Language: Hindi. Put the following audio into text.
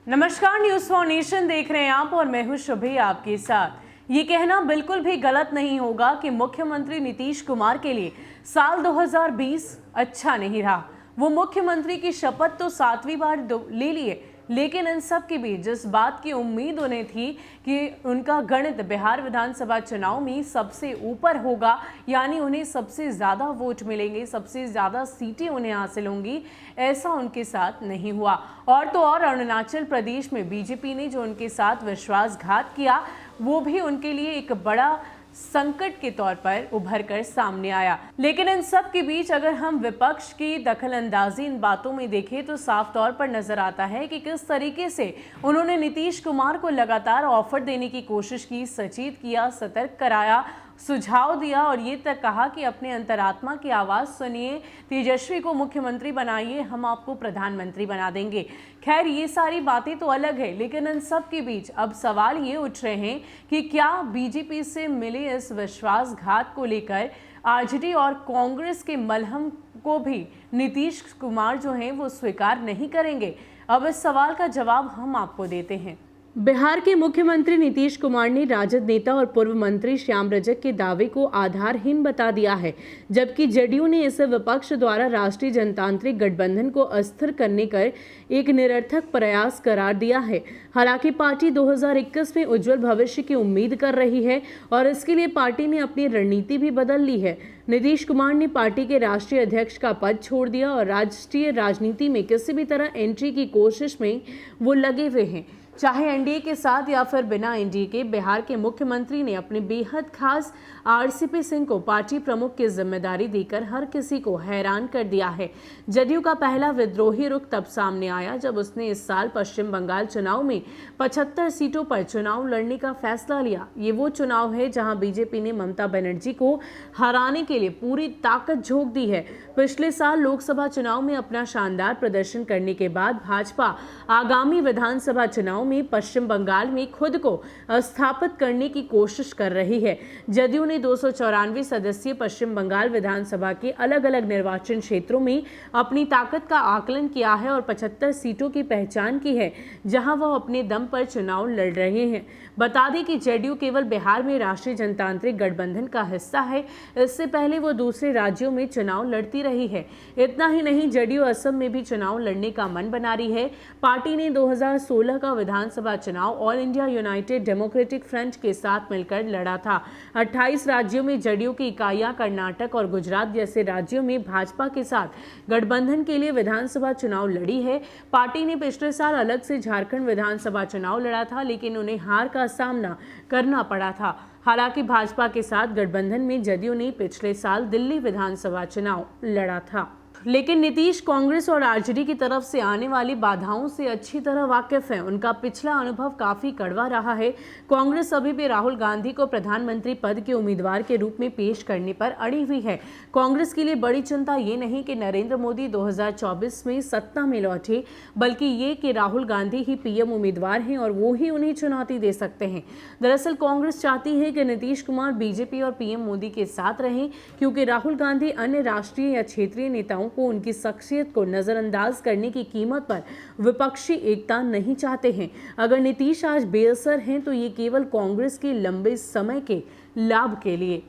नमस्कार, न्यूज फॉर नेशन देख रहे हैं आप और मैं हूं शुभी आपके साथ। ये कहना बिल्कुल भी गलत नहीं होगा कि मुख्यमंत्री नीतीश कुमार के लिए साल 2020 अच्छा नहीं रहा। वो मुख्यमंत्री की शपथ तो 7वीं बार ले लिए, लेकिन इन सब के बीच जिस बात की उम्मीद उन्हें थी कि उनका गणित बिहार विधानसभा चुनाव में सबसे ऊपर होगा, यानी उन्हें सबसे ज़्यादा वोट मिलेंगे, सबसे ज़्यादा सीटें उन्हें हासिल होंगी, ऐसा उनके साथ नहीं हुआ। और तो और अरुणाचल प्रदेश में बीजेपी ने जो उनके साथ विश्वासघात किया, वो भी उनके लिए एक बड़ा संकट के तौर पर उभर कर सामने आया। लेकिन इन सब के बीच अगर हम विपक्ष की दखलंदाजी इन बातों में देखें तो साफ तौर पर नजर आता है कि किस तरीके से उन्होंने नीतीश कुमार को लगातार ऑफर देने की कोशिश की, सचेत किया, सतर्क कराया, सुझाव दिया और ये तक कहा कि अपने अंतरात्मा की आवाज़ सुनिए, तेजस्वी को मुख्यमंत्री बनाइए, हम आपको प्रधानमंत्री बना देंगे। खैर, ये सारी बातें तो अलग है, लेकिन इन सब के बीच अब सवाल ये उठ रहे हैं कि क्या बीजेपी से मिले इस विश्वासघात को लेकर आरजेडी और कांग्रेस के मलहम को भी नीतीश कुमार जो हैं वो स्वीकार नहीं करेंगे? अब इस सवाल का जवाब हम आपको देते हैं। बिहार के मुख्यमंत्री नीतीश कुमार ने राजद नेता और पूर्व मंत्री श्याम रजक के दावे को आधारहीन बता दिया है, जबकि जेडीयू ने इसे विपक्ष द्वारा राष्ट्रीय जनतांत्रिक गठबंधन को अस्थिर करने कर एक निरर्थक प्रयास करार दिया है। हालांकि पार्टी 2021 में उज्जवल भविष्य की उम्मीद कर रही है और इसके लिए पार्टी ने अपनी रणनीति भी बदल ली है। नीतीश कुमार ने पार्टी के राष्ट्रीय अध्यक्ष का पद छोड़ दिया और राष्ट्रीय राजनीति में किसी भी तरह एंट्री की कोशिश में वो लगे हुए हैं, चाहे एनडीए के साथ या फिर बिना एनडीए के। बिहार के मुख्यमंत्री ने अपने बेहद खास आरसीपी सिंह को पार्टी प्रमुख की जिम्मेदारी देकर हर किसी को हैरान कर दिया है। जदयू का पहला विद्रोही रुख तब सामने आया जब उसने इस साल पश्चिम बंगाल चुनाव में 75 सीटों पर चुनाव लड़ने का फैसला लिया। ये वो चुनाव है जहां बीजेपी ने ममता बनर्जी को हराने के लिए पूरी ताकत झोंक दी है। पिछले साल लोकसभा चुनाव में अपना शानदार प्रदर्शन करने के बाद भाजपा आगामी विधानसभा चुनाव में पश्चिम बंगाल में खुद को स्थापित करने की कोशिश कर रही है। जदयू ने 294 सदस्यीय पश्चिम बंगाल विधानसभा के अलग अलग निर्वाचन क्षेत्रों में अपनी ताकत का आकलन किया है और 75 सीटों की पहचान की है जहां वह अपने दम पर चुनाव लड़ रहे हैं। बता दें कि जेडीयू केवल बिहार में राष्ट्रीय जनतांत्रिक गठबंधन का हिस्सा है, इससे पहले वो दूसरे राज्यों में चुनाव लड़ती रही है। इतना ही नहीं, जेडीयू असम में भी चुनाव लड़ने का मन बना रही है। पार्टी ने 2016 का विधानसभा चुनाव all India United democratic front के साथ मिलकर लड़ा था। 28 राज्यों में जेडीयू की इकाइयां कर्नाटक और गुजरात जैसे राज्यों में भाजपा के साथ गठबंधन के लिए विधानसभा चुनाव लड़ी है। पार्टी ने पिछले साल अलग से झारखंड विधानसभा चुनाव लड़ा था, लेकिन उन्हें हार का सामना करना पड़ा था। हालांकि भाजपा के साथ गठबंधन में जदयू ने पिछले साल दिल्ली विधानसभा चुनाव लड़ा था। लेकिन नीतीश कांग्रेस और आरजेडी की तरफ से आने वाली बाधाओं से अच्छी तरह वाकिफ है। उनका पिछला अनुभव काफी कड़वा रहा है। कांग्रेस अभी भी राहुल गांधी को प्रधानमंत्री पद के उम्मीदवार के रूप में पेश करने पर अड़ी हुई है। कांग्रेस के लिए बड़ी चिंता ये नहीं कि नरेंद्र मोदी 2024 में सत्ता में लौटे, बल्कि ये कि राहुल गांधी ही पीएम उम्मीदवार हैं और वो ही उन्हें चुनौती दे सकते हैं। दरअसल कांग्रेस चाहती है कि नीतीश कुमार बीजेपी और पीएम मोदी के साथ रहें, क्योंकि राहुल गांधी अन्य राष्ट्रीय या क्षेत्रीय नेताओं को उनकी शख्सियत को नजरअंदाज करने की कीमत पर विपक्षी एकता नहीं चाहते हैं। अगर नीतीश आज बेअसर हैं तो ये केवल कांग्रेस के लंबे समय के लाभ के लिए।